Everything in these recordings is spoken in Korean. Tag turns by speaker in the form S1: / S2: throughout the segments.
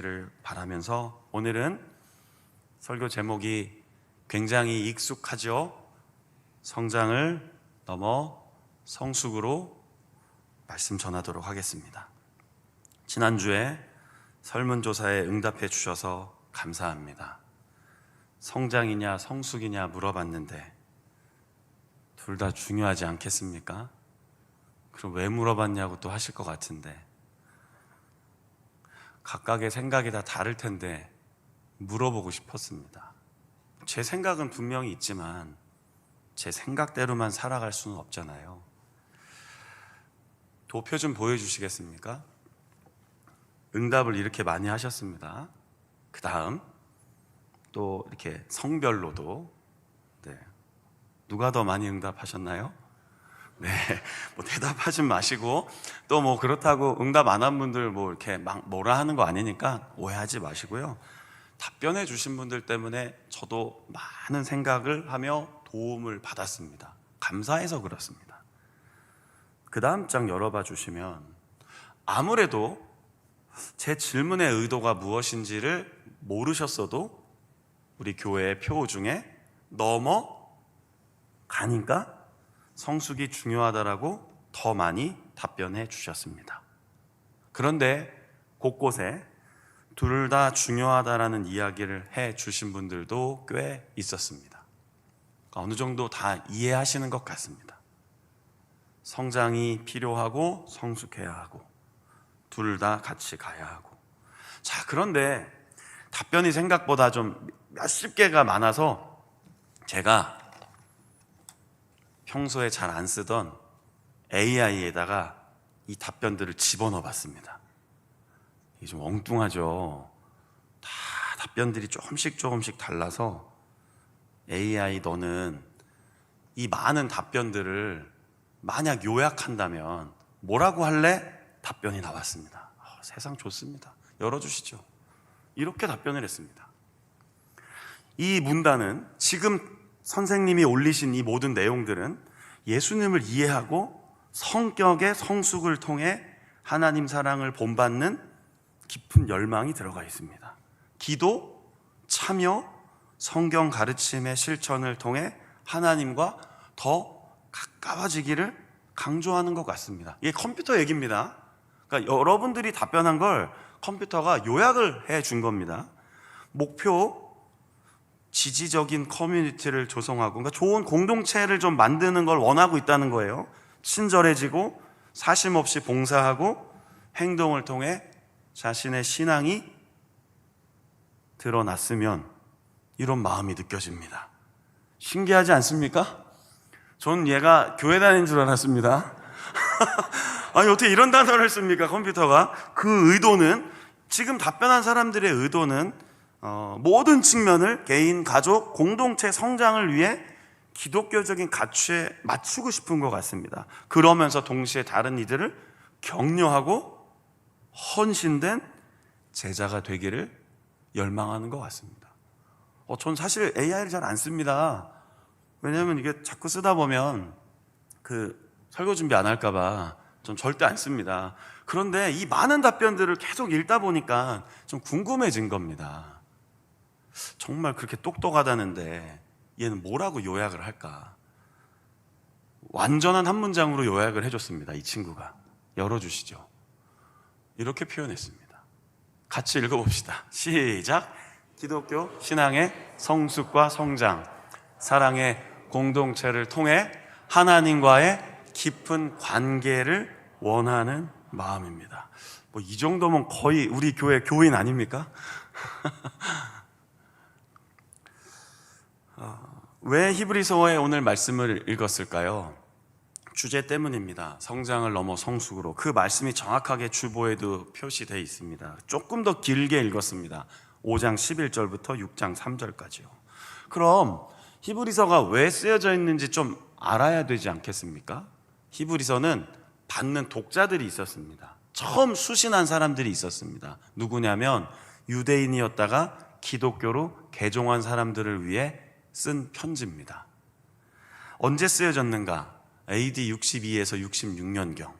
S1: 를 바라면서 오늘은 설교 제목이 굉장히 익숙하죠. 성장을 넘어 성숙으로 말씀 전하도록 하겠습니다. 지난주에 설문조사에 응답해 주셔서 감사합니다. 성장이냐 성숙이냐 물어봤는데 둘 다 중요하지 않겠습니까? 그럼 왜 물어봤냐고 또 하실 것 같은데 각각의 생각이 다 다를 텐데 물어보고 싶었습니다. 제 생각은 분명히 있지만 제 생각대로만 살아갈 수는 없잖아요. 도표 좀 보여주시겠습니까? 응답을 이렇게 많이 하셨습니다. 그 다음 또 이렇게 성별로도 누가 더 많이 응답하셨나요? 네, 뭐 대답하지 마시고 또 뭐 그렇다고 응답 안 한 분들 뭐 이렇게 막 뭐라 하는 거 아니니까 오해하지 마시고요. 답변해 주신 분들 때문에 저도 많은 생각을 하며 도움을 받았습니다. 감사해서 그렇습니다. 그 다음 장 열어봐 주시면 아무래도 제 질문의 의도가 무엇인지를 모르셨어도 우리 교회의 표 중에 넘어가니까 성숙이 중요하다라고 더 많이 답변해 주셨습니다. 그런데 곳곳에 둘 다 중요하다라는 이야기를 해 주신 분들도 꽤 있었습니다. 어느 정도 다 이해하시는 것 같습니다. 성장이 필요하고 성숙해야 하고 둘 다 같이 가야 하고. 자, 그런데 답변이 생각보다 좀 몇십 개가 많아서 제가 평소에 잘 안 쓰던 AI에다가 이 답변들을 집어넣어 봤습니다. 이게 좀 엉뚱하죠. 다 답변들이 조금씩 달라서 AI 너는 이 많은 답변들을 만약 요약한다면 뭐라고 할래? 답변이 나왔습니다. 세상 좋습니다. 열어주시죠. 이렇게 답변을 했습니다. 이 문단은 지금 선생님이 올리신 이 모든 내용들은 예수님을 이해하고 성격의 성숙을 통해 하나님 사랑을 본받는 깊은 열망이 들어가 있습니다. 기도, 참여, 성경 가르침의 실천을 통해 하나님과 더 가까워지기를 강조하는 것 같습니다. 이게 컴퓨터 얘기입니다. 그러니까 여러분들이 답변한 걸 컴퓨터가 요약을 해 준 겁니다. 목표, 지지적인 커뮤니티를 조성하고, 그러니까 좋은 공동체를 좀 만드는 걸 원하고 있다는 거예요. 친절해지고 사심 없이 봉사하고 행동을 통해 자신의 신앙이 드러났으면 이런 마음이 느껴집니다. 신기하지 않습니까? 전 얘가 교회 다니는 줄 알았습니다. 아니 어떻게 이런 단어를 씁니까? 컴퓨터가. 그 의도는, 지금 답변한 사람들의 의도는 모든 측면을 개인, 가족, 공동체 성장을 위해 기독교적인 가치에 맞추고 싶은 것 같습니다. 그러면서 동시에 다른 이들을 격려하고 헌신된 제자가 되기를 열망하는 것 같습니다. 전 사실 AI를 잘 안 씁니다. 왜냐하면 이게 자꾸 쓰다 보면 설교 준비 안 할까봐 전 절대 안 씁니다. 그런데 이 많은 답변들을 계속 읽다 보니까 좀 궁금해진 겁니다. 정말 그렇게 똑똑하다는데 얘는 뭐라고 요약을 할까? 완전한 한 문장으로 요약을 해줬습니다. 이 친구가. 열어주시죠. 이렇게 표현했습니다. 같이 읽어봅시다. 시작. 기독교 신앙의 성숙과 성장, 사랑의 공동체를 통해 하나님과의 깊은 관계를 원하는 마음입니다. 뭐 이 정도면 거의 우리 교회 교인 아닙니까? 왜 히브리서의 오늘 말씀을 읽었을까요? 주제 때문입니다. 성장을 넘어 성숙으로. 그 말씀이 정확하게 주보에도 표시되어 있습니다. 조금 더 길게 읽었습니다. 5장 11절부터 6장 3절까지요. 그럼 히브리서가 왜 쓰여져 있는지 좀 알아야 되지 않겠습니까? 히브리서는 받는 독자들이 있었습니다. 처음 수신한 사람들이 있었습니다. 누구냐면 유대인이었다가 기독교로 개종한 사람들을 위해 쓴 편지입니다. 언제 쓰여졌는가? AD 62에서 66년경.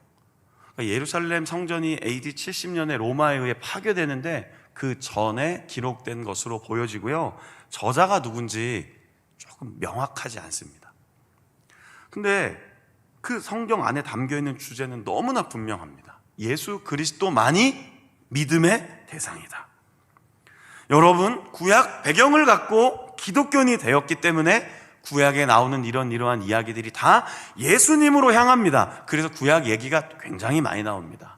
S1: 예루살렘 성전이 AD 70년에 로마에 의해 파괴되는데 그 전에 기록된 것으로 보여지고요. 저자가 누군지 조금 명확하지 않습니다. 근데 그 성경 안에 담겨있는 주제는 너무나 분명합니다. 예수 그리스도만이 믿음의 대상이다. 여러분, 구약 배경을 갖고 기독교인이 되었기 때문에 구약에 나오는 이러한 이야기들이 다 예수님으로 향합니다. 그래서 구약 얘기가 굉장히 많이 나옵니다.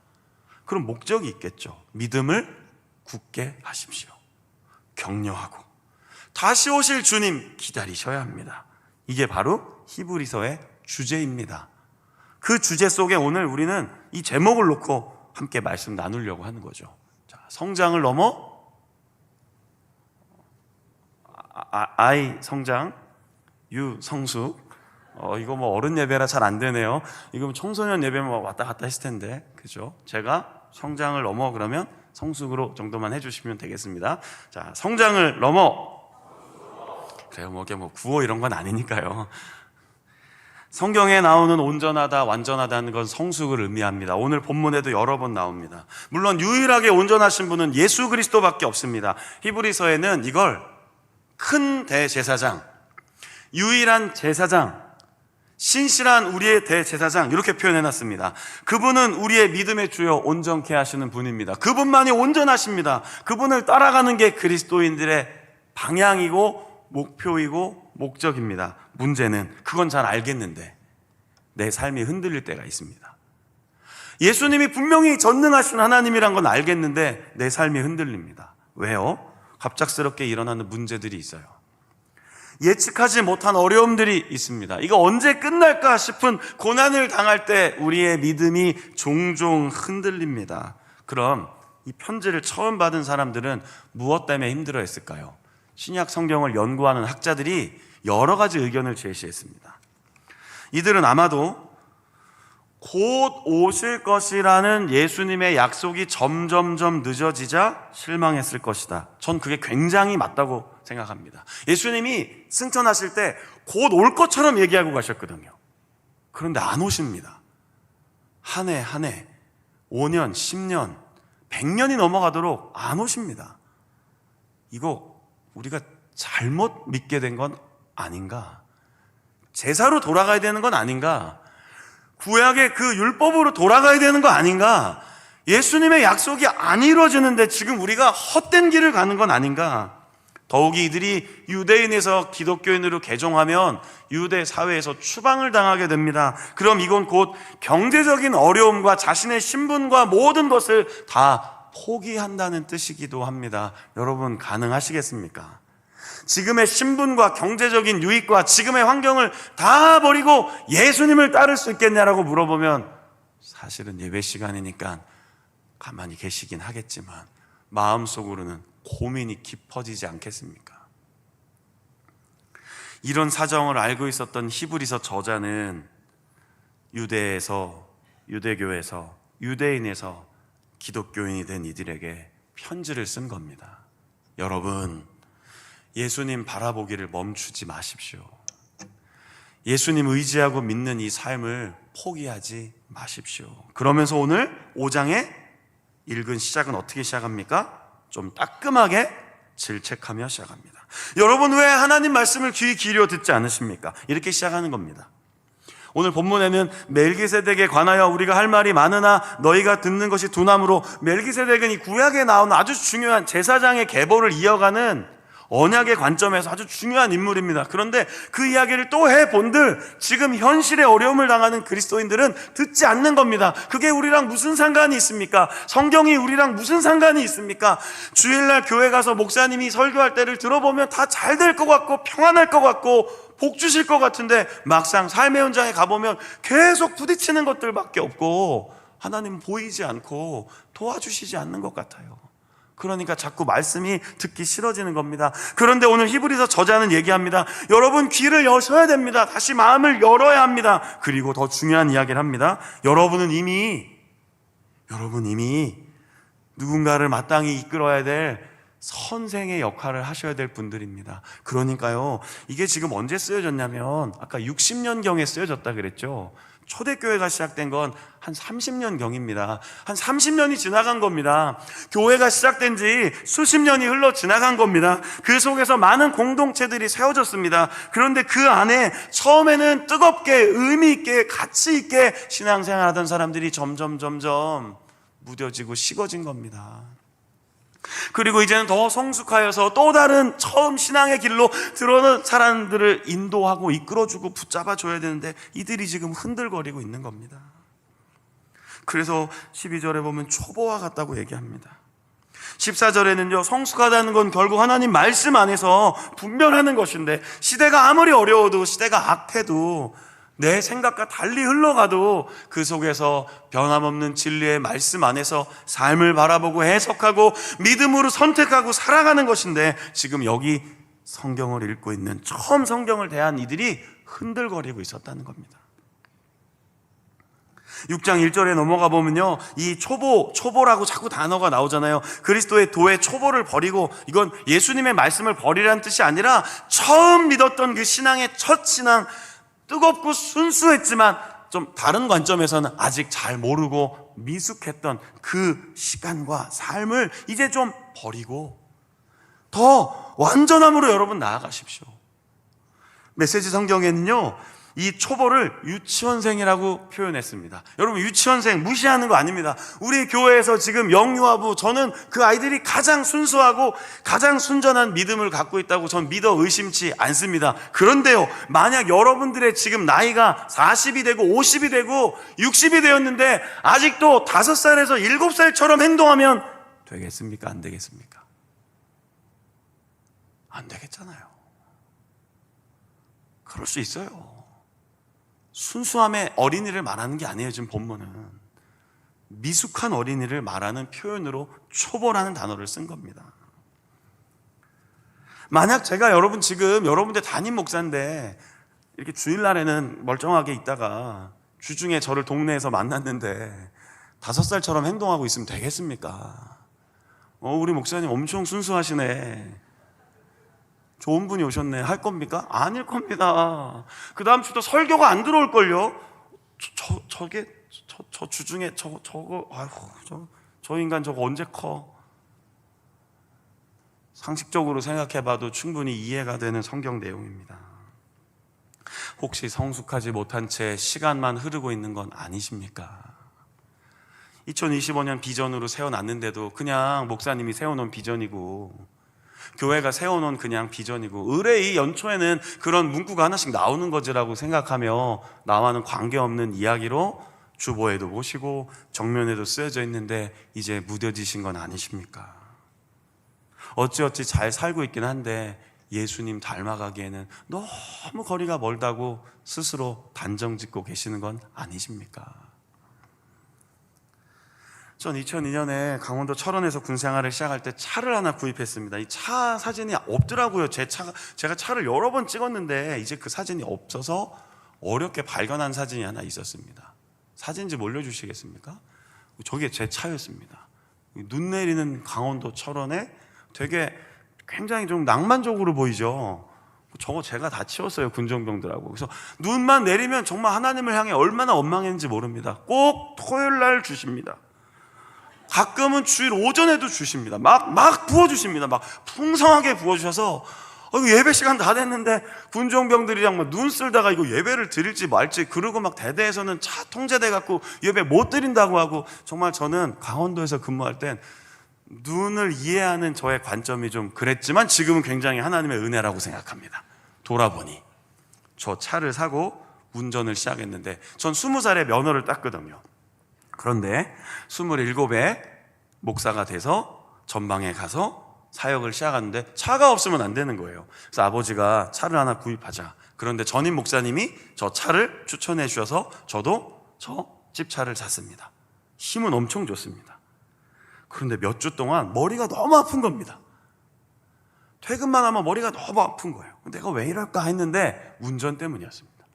S1: 그럼 목적이 있겠죠. 믿음을 굳게 하십시오. 격려하고 다시 오실 주님 기다리셔야 합니다. 이게 바로 히브리서의 주제입니다. 그 주제 속에 오늘 우리는 이 제목을 놓고 함께 말씀 나누려고 하는 거죠. 자, 성장을 넘어 I 성장, U 성숙. 이거 뭐 어른 예배라 잘 안 되네요. 이거 청소년 예배면 왔다 갔다 했을 텐데, 그죠? 제가 성장을 넘어 그러면 성숙으로 정도만 해주시면 되겠습니다. 자, 성장을 넘어. 그래요, 뭐 이게 뭐 구호 이런 건 아니니까요. 성경에 나오는 온전하다, 완전하다는 건 성숙을 의미합니다. 오늘 본문에도 여러 번 나옵니다. 물론 유일하게 온전하신 분은 예수 그리스도밖에 없습니다. 히브리서에는 이걸 큰 대제사장, 유일한 제사장, 신실한 우리의 대제사장 이렇게 표현해놨습니다. 그분은 우리의 믿음의 주요 온전케 하시는 분입니다. 그분만이 온전하십니다. 그분을 따라가는 게 그리스도인들의 방향이고 목표이고 목적입니다. 문제는 그건 잘 알겠는데 내 삶이 흔들릴 때가 있습니다. 예수님이 분명히 전능하신 하나님이란 건 알겠는데 내 삶이 흔들립니다. 왜요? 갑작스럽게 일어나는 문제들이 있어요. 예측하지 못한 어려움들이 있습니다. 이거 언제 끝날까 싶은 고난을 당할 때 우리의 믿음이 종종 흔들립니다. 그럼 이 편지를 처음 받은 사람들은 무엇 때문에 힘들어했을까요? 신약 성경을 연구하는 학자들이 여러 가지 의견을 제시했습니다. 이들은 아마도 곧 오실 것이라는 예수님의 약속이 점점점 늦어지자 실망했을 것이다. 전 그게 굉장히 맞다고 생각합니다. 예수님이 승천하실 때 곧 올 것처럼 얘기하고 가셨거든요. 그런데 안 오십니다. 한 해 한 해 5년, 10년, 100년이 넘어가도록 안 오십니다. 이거 우리가 잘못 믿게 된 건 아닌가? 제사로 돌아가야 되는 건 아닌가? 구약의 그 율법으로 돌아가야 되는 거 아닌가? 예수님의 약속이 안 이루어지는데 지금 우리가 헛된 길을 가는 건 아닌가? 더욱이 이들이 유대인에서 기독교인으로 개종하면 유대 사회에서 추방을 당하게 됩니다. 그럼 이건 곧 경제적인 어려움과 자신의 신분과 모든 것을 다 포기한다는 뜻이기도 합니다. 여러분 가능하시겠습니까? 지금의 신분과 경제적인 유익과 지금의 환경을 다 버리고 예수님을 따를 수 있겠냐라고 물어보면 사실은 예배 시간이니까 가만히 계시긴 하겠지만 마음속으로는 고민이 깊어지지 않겠습니까? 이런 사정을 알고 있었던 히브리서 저자는 유대교에서 유대인에서 기독교인이 된 이들에게 편지를 쓴 겁니다. 여러분, 예수님 바라보기를 멈추지 마십시오. 예수님 의지하고 믿는 이 삶을 포기하지 마십시오. 그러면서 오늘 5장의 읽은 시작은 어떻게 시작합니까? 좀 따끔하게 질책하며 시작합니다. 여러분, 왜 하나님 말씀을 귀 기울여 듣지 않으십니까? 이렇게 시작하는 겁니다. 오늘 본문에는 멜기세덱에 관하여 우리가 할 말이 많으나 너희가 듣는 것이 두나무로, 멜기세덱은 이 구약에 나오는 아주 중요한 제사장의 계보를 이어가는 언약의 관점에서 아주 중요한 인물입니다. 그런데 그 이야기를 또 해본들 지금 현실의 어려움을 당하는 그리스도인들은 듣지 않는 겁니다. 그게 우리랑 무슨 상관이 있습니까? 성경이 우리랑 무슨 상관이 있습니까? 주일날 교회 가서 목사님이 설교할 때를 들어보면 다 잘 될 것 같고 평안할 것 같고 복 주실 것 같은데 막상 삶의 현장에 가보면 계속 부딪히는 것들밖에 없고 하나님 보이지 않고 도와주시지 않는 것 같아요. 그러니까 자꾸 말씀이 듣기 싫어지는 겁니다. 그런데 오늘 히브리서 저자는 얘기합니다. 여러분 귀를 여셔야 됩니다. 다시 마음을 열어야 합니다. 그리고 더 중요한 이야기를 합니다. 여러분 이미 누군가를 마땅히 이끌어야 될 선생의 역할을 하셔야 될 분들입니다. 그러니까요, 이게 지금 언제 쓰여졌냐면 아까 60년경에 쓰여졌다 그랬죠. 초대교회가 시작된 건 한 30년경입니다. 한 30년이 지나간 겁니다. 교회가 시작된 지 수십 년이 흘러 지나간 겁니다. 그 속에서 많은 공동체들이 세워졌습니다. 그런데 그 안에 처음에는 뜨겁게 의미 있게 가치 있게 신앙생활하던 사람들이 점점 무뎌지고 식어진 겁니다. 그리고 이제는 더 성숙하여서 또 다른 처음 신앙의 길로 들어오는 사람들을 인도하고 이끌어주고 붙잡아줘야 되는데 이들이 지금 흔들거리고 있는 겁니다. 그래서 12절에 보면 초보와 같다고 얘기합니다. 14절에는요, 성숙하다는 건 결국 하나님 말씀 안에서 분별하는 것인데, 시대가 아무리 어려워도, 시대가 악해도, 내 생각과 달리 흘러가도 그 속에서 변함없는 진리의 말씀 안에서 삶을 바라보고 해석하고 믿음으로 선택하고 살아가는 것인데, 지금 여기 성경을 읽고 있는 처음 성경을 대한 이들이 흔들거리고 있었다는 겁니다. 6장 1절에 넘어가 보면요, 이 초보라고 자꾸 단어가 나오잖아요. 그리스도의 도의 초보를 버리고, 이건 예수님의 말씀을 버리라는 뜻이 아니라 처음 믿었던 그 신앙의 첫 신앙, 뜨겁고 순수했지만 좀 다른 관점에서는 아직 잘 모르고 미숙했던 그 시간과 삶을 이제 좀 버리고 더 완전함으로 여러분 나아가십시오. 메시지 성경에는요, 이 초보를 유치원생이라고 표현했습니다. 여러분, 유치원생 무시하는 거 아닙니다. 우리 교회에서 지금 영유아부, 저는 그 아이들이 가장 순수하고 가장 순전한 믿음을 갖고 있다고 전 믿어 의심치 않습니다. 그런데요, 만약 여러분들의 지금 나이가 40이 되고 50이 되고 60이 되었는데 아직도 5살에서 7살처럼 행동하면 되겠습니까? 안 되겠습니까? 안 되겠잖아요. 그럴 수 있어요. 순수함의 어린이를 말하는 게 아니에요. 지금 본문은 미숙한 어린이를 말하는 표현으로 초보라는 단어를 쓴 겁니다. 만약 제가 지금 여러분들 담임 목사인데 이렇게 주일날에는 멀쩡하게 있다가 주중에 저를 동네에서 만났는데 5살처럼 행동하고 있으면 되겠습니까? 우리 목사님 엄청 순수하시네, 좋은 분이 오셨네 할 겁니까? 아닐 겁니다. 그 다음 주도 설교가 안 들어올걸요? 저 주중에 저거, 아이고, 저 인간 저거 언제 커? 상식적으로 생각해봐도 충분히 이해가 되는 성경 내용입니다. 혹시 성숙하지 못한 채 시간만 흐르고 있는 건 아니십니까? 2025년 비전으로 세워놨는데도 그냥 목사님이 세워놓은 비전이고, 교회가 세워놓은 그냥 비전이고, 의뢰의 연초에는 그런 문구가 하나씩 나오는 거지라고 생각하며 나와는 관계없는 이야기로 주보에도 모시고 정면에도 쓰여져 있는데 이제 무뎌지신 건 아니십니까? 어찌어찌 잘 살고 있긴 한데 예수님 닮아가기에는 너무 거리가 멀다고 스스로 단정 짓고 계시는 건 아니십니까? 전 2002년에 강원도 철원에서 군생활을 시작할 때 차를 하나 구입했습니다. 이 차 사진이 없더라고요. 제가 차를 여러 번 찍었는데 이제 그 사진이 없어서 어렵게 발견한 사진이 하나 있었습니다. 사진지 올려주시겠습니까? 저게 제 차였습니다. 눈 내리는 강원도 철원에 되게 굉장히 좀 낭만적으로 보이죠. 저거 제가 다 치웠어요, 군정병들하고. 그래서 눈만 내리면 정말 하나님을 향해 얼마나 원망했는지 모릅니다. 꼭 토요일 날 주십니다. 가끔은 주일 오전에도 주십니다. 막 부어주십니다. 막 풍성하게 부어주셔서 예배 시간 다 됐는데 군종병들이랑 막 눈 쓸다가 이거 예배를 드릴지 말지, 그러고 막 대대에서는 차 통제돼 갖고 예배 못 드린다고 하고, 정말 저는 강원도에서 근무할 땐 눈을 이해하는 저의 관점이 좀 그랬지만 지금은 굉장히 하나님의 은혜라고 생각합니다. 돌아보니 저 차를 사고 운전을 시작했는데 전 20살에 면허를 땄거든요. 그런데 27에 목사가 돼서 전방에 가서 사역을 시작하는데 차가 없으면 안 되는 거예요. 그래서 아버지가 차를 하나 구입하자. 그런데 전임 목사님이 저 차를 추천해 주셔서 저도 저 집차를 샀습니다. 힘은 엄청 좋습니다. 그런데 몇 주 동안 머리가 너무 아픈 겁니다. 퇴근만 하면 머리가 너무 아픈 거예요. 내가 왜 이럴까 했는데 운전 때문이었습니다.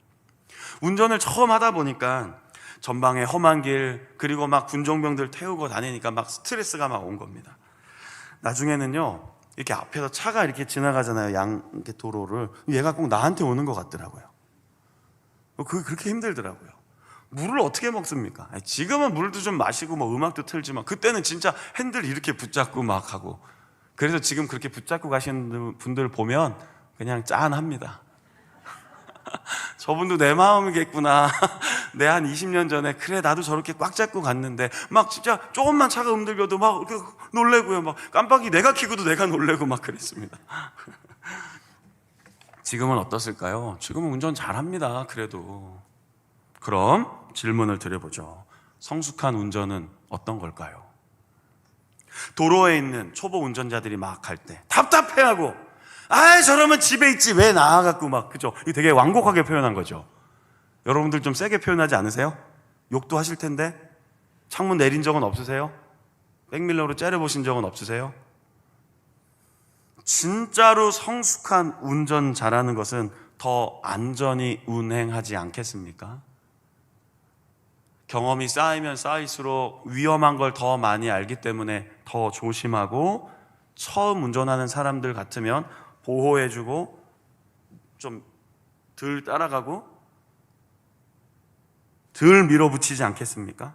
S1: 운전을 처음 하다 보니까 전방에 험한 길, 그리고 막 군종병들 태우고 다니니까 막 스트레스가 막 온 겁니다. 나중에는요, 이렇게 앞에서 차가 이렇게 지나가잖아요. 이렇게 도로를. 얘가 꼭 나한테 오는 것 같더라고요. 그게 그렇게 힘들더라고요. 물을 어떻게 먹습니까? 지금은 물도 좀 마시고 뭐 음악도 틀지만 그때는 진짜 핸들 이렇게 붙잡고 막 하고, 그래서 지금 그렇게 붙잡고 가시는 분들 보면 그냥 짠합니다. 저분도 내 마음이겠구나. 내 한 20년 전에 그래 나도 저렇게 꽉 잡고 갔는데 막 진짜 조금만 차가 움직여도 막 이렇게 놀래고요. 막 깜빡이 내가 켜고도 내가 놀래고 막 그랬습니다. 지금은 어떻을까요? 지금은 운전 잘합니다. 그래도. 그럼 질문을 드려보죠. 성숙한 운전은 어떤 걸까요? 도로에 있는 초보 운전자들이 막 갈 때 답답해하고, 저러면 집에 있지 왜 나와갖고 막, 그죠? 이거 되게 완곡하게 표현한 거죠. 여러분들 좀 세게 표현하지 않으세요? 욕도 하실 텐데. 창문 내린 적은 없으세요? 백밀러로 째려보신 적은 없으세요? 진짜로 성숙한 운전 잘하는 것은 더 안전히 운행하지 않겠습니까? 경험이 쌓이면 쌓일수록 위험한 걸 더 많이 알기 때문에 더 조심하고, 처음 운전하는 사람들 같으면 보호해주고 좀 덜 따라가고 덜 밀어붙이지 않겠습니까?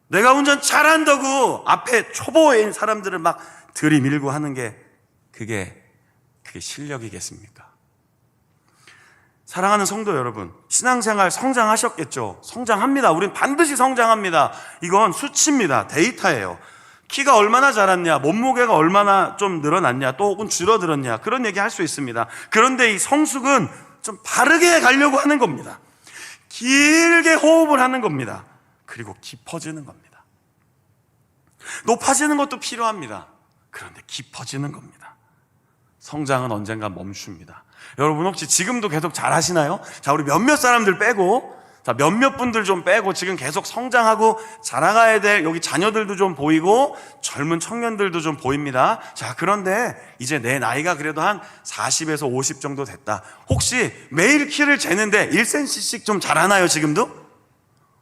S1: 내가 운전 잘한다고 앞에 초보인 사람들을 막 들이밀고 하는 게 그게 실력이겠습니까? 사랑하는 성도 여러분, 신앙생활 성장하셨겠죠? 성장합니다. 우린 반드시 성장합니다. 이건 수치입니다. 데이터예요. 키가 얼마나 자랐냐, 몸무게가 얼마나 좀 늘어났냐, 또 혹은 줄어들었냐, 그런 얘기 할 수 있습니다. 그런데 이 성숙은 좀 바르게 가려고 하는 겁니다. 길게 호흡을 하는 겁니다. 그리고 깊어지는 겁니다. 높아지는 것도 필요합니다. 그런데 깊어지는 겁니다. 성장은 언젠가 멈춥니다. 여러분 혹시 지금도 계속 잘하시나요? 자, 우리 몇몇 사람들 빼고, 자, 몇몇 분들 좀 빼고 지금 계속 성장하고 자라가야 될 여기 자녀들도 좀 보이고 젊은 청년들도 좀 보입니다. 자, 그런데 이제 내 나이가 그래도 한 40에서 50 정도 됐다. 혹시 매일 키를 재는데 1cm씩 좀 자라나요, 지금도?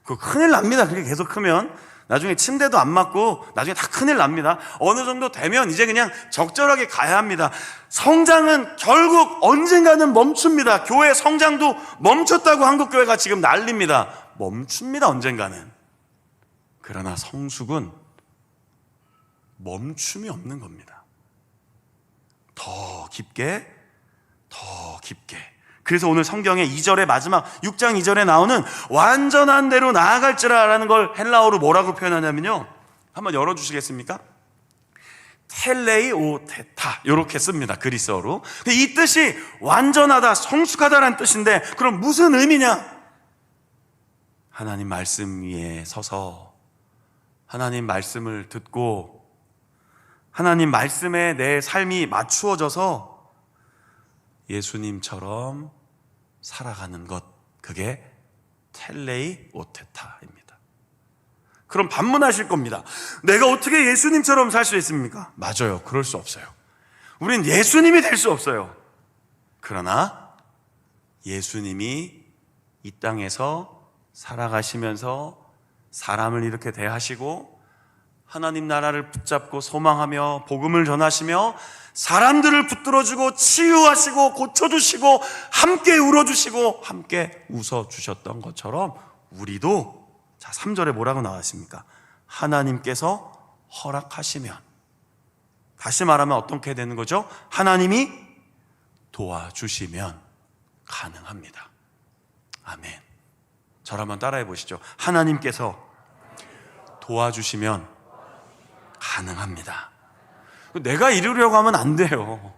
S1: 그거 큰일 납니다. 그렇게 계속 크면 나중에 침대도 안 맞고 나중에 다 큰일 납니다. 어느 정도 되면 이제 그냥 적절하게 가야 합니다. 성장은 결국 언젠가는 멈춥니다. 교회 성장도 멈췄다고 한국교회가 지금 난립니다. 멈춥니다, 언젠가는. 그러나 성숙은 멈춤이 없는 겁니다. 더 깊게, 더 깊게. 그래서 오늘 성경의 2절의 마지막 6장 2절에 나오는 완전한 대로 나아갈지라라는 걸 헬라어로 뭐라고 표현하냐면요, 한번 열어주시겠습니까? 텔레이오테타, 이렇게 씁니다, 그리스어로. 이 뜻이 완전하다, 성숙하다라는 뜻인데, 그럼 무슨 의미냐? 하나님 말씀 위에 서서 하나님 말씀을 듣고 하나님 말씀에 내 삶이 맞추어져서 예수님처럼 살아가는 것, 그게 텔레이오테타입니다. 그럼 반문하실 겁니다. 내가 어떻게 예수님처럼 살 수 있습니까? 맞아요, 그럴 수 없어요. 우린 예수님이 될 수 없어요. 그러나 예수님이 이 땅에서 살아가시면서 사람을 이렇게 대하시고 하나님 나라를 붙잡고 소망하며 복음을 전하시며 사람들을 붙들어주고 치유하시고 고쳐주시고 함께 울어주시고 함께 웃어주셨던 것처럼 우리도, 자, 3절에 뭐라고 나와 있습니까? 하나님께서 허락하시면, 다시 말하면 어떻게 되는 거죠? 하나님이 도와주시면 가능합니다. 아멘. 저를 한번 따라해 보시죠. 하나님께서 도와주시면 가능합니다. 내가 이루려고 하면 안 돼요.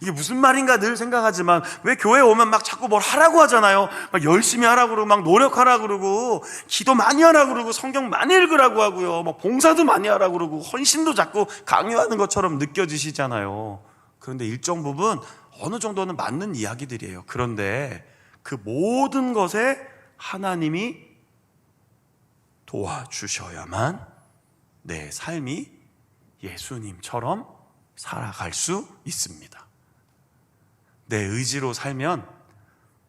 S1: 이게 무슨 말인가 늘 생각하지만 왜 교회에 오면 막 자꾸 뭘 하라고 하잖아요. 막 열심히 하라고 그러고 막 노력하라고 그러고 기도 많이 하라고 그러고 성경 많이 읽으라고 하고요. 막 봉사도 많이 하라고 그러고 헌신도 자꾸 강요하는 것처럼 느껴지시잖아요. 그런데 일정 부분 어느 정도는 맞는 이야기들이에요. 그런데 그 모든 것에 하나님이 도와주셔야만 내 삶이 예수님처럼 살아갈 수 있습니다. 내 의지로 살면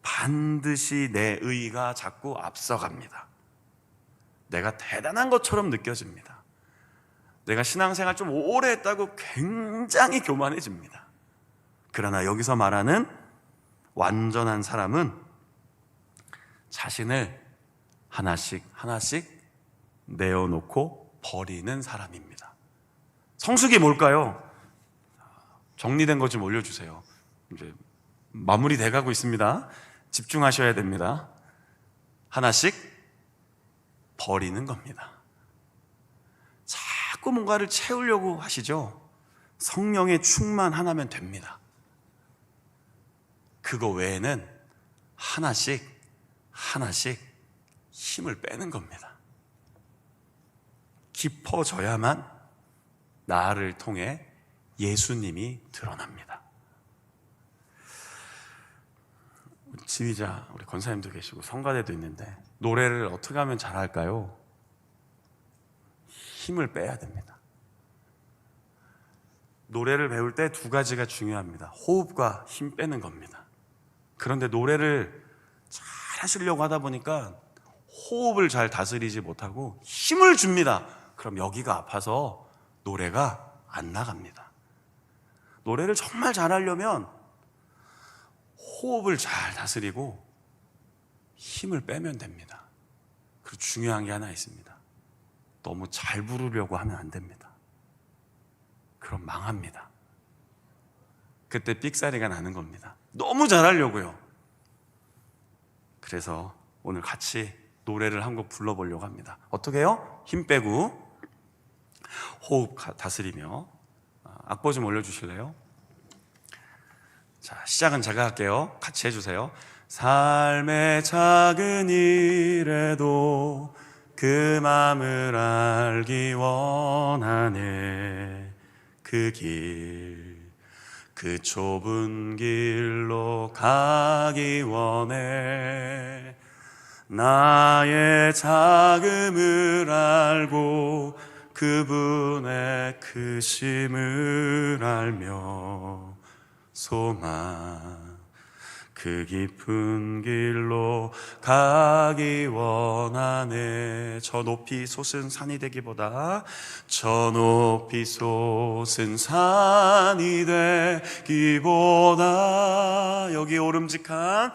S1: 반드시 내 의가 자꾸 앞서갑니다. 내가 대단한 것처럼 느껴집니다. 내가 신앙생활 좀 오래 했다고 굉장히 교만해집니다. 그러나 여기서 말하는 완전한 사람은 자신을 하나씩 하나씩 내어놓고 버리는 사람입니다. 성숙이 뭘까요? 정리된 것 좀 올려주세요. 이제 마무리 돼가고 있습니다. 집중하셔야 됩니다. 하나씩 버리는 겁니다. 자꾸 뭔가를 채우려고 하시죠? 성령의 충만 하나면 됩니다. 그거 외에는 하나씩 하나씩 힘을 빼는 겁니다. 깊어져야만 나를 통해 예수님이 드러납니다. 지휘자 우리 권사님도 계시고 성가대도 있는데 노래를 어떻게 하면 잘할까요? 힘을 빼야 됩니다. 노래를 배울 때 두 가지가 중요합니다. 호흡과 힘 빼는 겁니다. 그런데 노래를 잘 하시려고 하다 보니까 호흡을 잘 다스리지 못하고 힘을 줍니다. 그럼 여기가 아파서 노래가 안 나갑니다. 노래를 정말 잘하려면 호흡을 잘 다스리고 힘을 빼면 됩니다. 그리고 중요한 게 하나 있습니다. 너무 잘 부르려고 하면 안 됩니다. 그럼 망합니다. 그때 삑사리가 나는 겁니다. 너무 잘하려고요. 그래서 오늘 같이 노래를 한 곡 불러보려고 합니다. 어떻게 해요? 힘 빼고 호흡 다스리며. 악보 좀 올려주실래요? 자, 시작은 제가 할게요. 같이 해주세요. 삶의 작은 일에도 그 맘을 알기 원하네. 그 길, 그 좁은 길로 가기 원해. 나의 자금을 알고 그분의 크심을 알며 소망 그 깊은 길로 가기 원하네. 저 높이 솟은 산이 되기보다 저 높이 솟은 산이 되기보다 여기 오름직한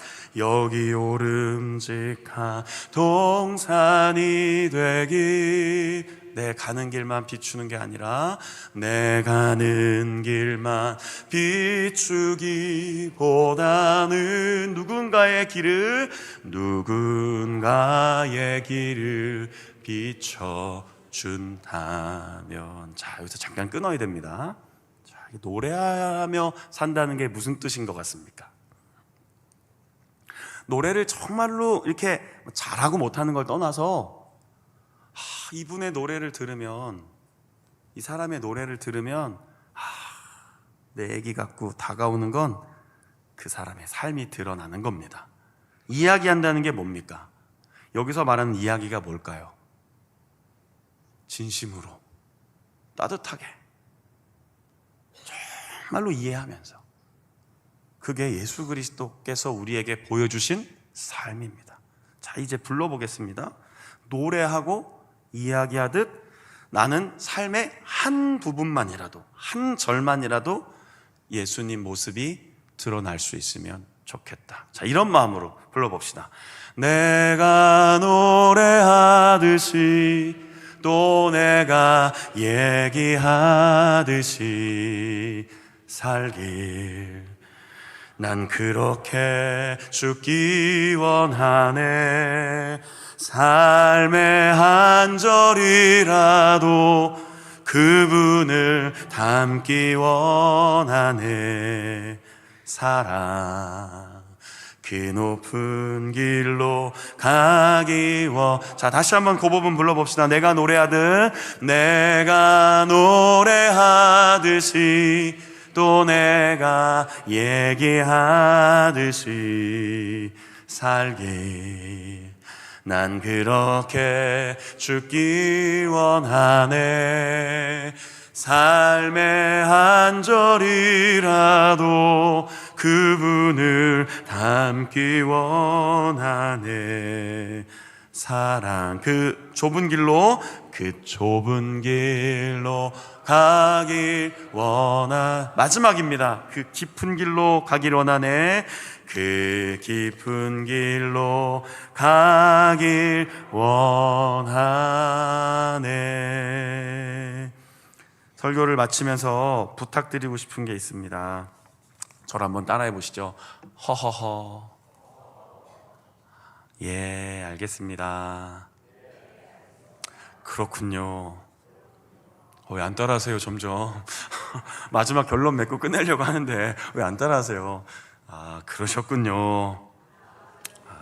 S1: 동산이 되기. 내 가는 길만 비추는 게 아니라 내 가는 길만 비추기보다는 누군가의 길을 비춰준다면. 자, 여기서 잠깐 끊어야 됩니다. 자, 노래하며 산다는 게 무슨 뜻인 것 같습니까? 노래를 정말로 이렇게 잘하고 못하는 걸 떠나서 이분의 노래를 들으면, 이 사람의 노래를 들으면 내 얘기 같고 다가오는 건 그 사람의 삶이 드러나는 겁니다. 이야기한다는 게 뭡니까? 여기서 말하는 이야기가 뭘까요? 진심으로 따뜻하게 정말로 이해하면서. 그게 예수 그리스도께서 우리에게 보여주신 삶입니다. 자, 이제 불러보겠습니다. 노래하고 이야기하듯 나는 삶의 한 부분만이라도, 한 절만이라도 예수님 모습이 드러날 수 있으면 좋겠다. 자, 이런 마음으로 불러봅시다. 내가 노래하듯이 또 내가 얘기하듯이 살길 난 그렇게 죽기 원하네. 삶의 한 절이라도 그분을 담기 원하네. 사랑 그 높은 길로 가기 원. 자, 다시 한번 그 부분 불러봅시다. 내가 노래하듯이 또 내가 얘기하듯이 살길 난 그렇게 죽기 원하네. 삶의 한 절이라도 그분을 담기 원하네. 사랑. 그 좁은 길로 가길 마지막입니다. 그 깊은 길로 가길 원하네. 그 깊은 길로 가길 원하네. 설교를 마치면서 부탁드리고 싶은 게 있습니다. 저를 한번 따라해 보시죠. 허허허. 예, 알겠습니다. 그렇군요. 왜 안 따라하세요, 점점? 마지막 결론 맺고 끝내려고 하는데 왜 안 따라하세요? 아, 그러셨군요.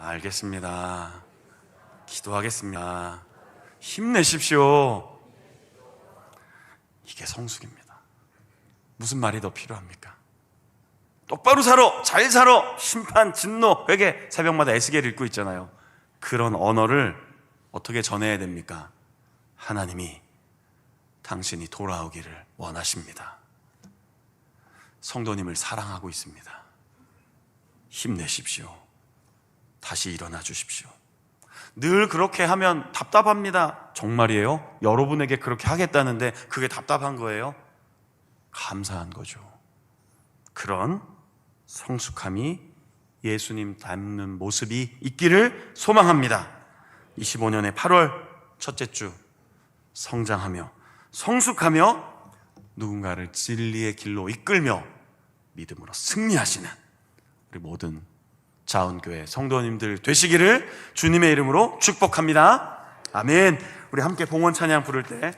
S1: 알겠습니다. 기도하겠습니다. 힘내십시오. 이게 성숙입니다. 무슨 말이 더 필요합니까? 똑바로 살아, 잘 살아, 심판, 진노, 회개, 새벽마다 에스겔 읽고 있잖아요. 그런 언어를 어떻게 전해야 됩니까? 하나님이 당신이 돌아오기를 원하십니다. 성도님을 사랑하고 있습니다. 힘내십시오. 다시 일어나 주십시오. 늘 그렇게 하면 답답합니다. 정말이에요? 여러분에게 그렇게 하겠다는데 그게 답답한 거예요? 감사한 거죠. 그런 성숙함이 예수님 닮는 모습이 있기를 소망합니다. 25년의 8월 첫째 주 성장하며 성숙하며 누군가를 진리의 길로 이끌며 믿음으로 승리하시는 우리 모든 자원교회 성도님들 되시기를 주님의 이름으로 축복합니다. 아멘. 우리 함께 봉헌 찬양 부를 때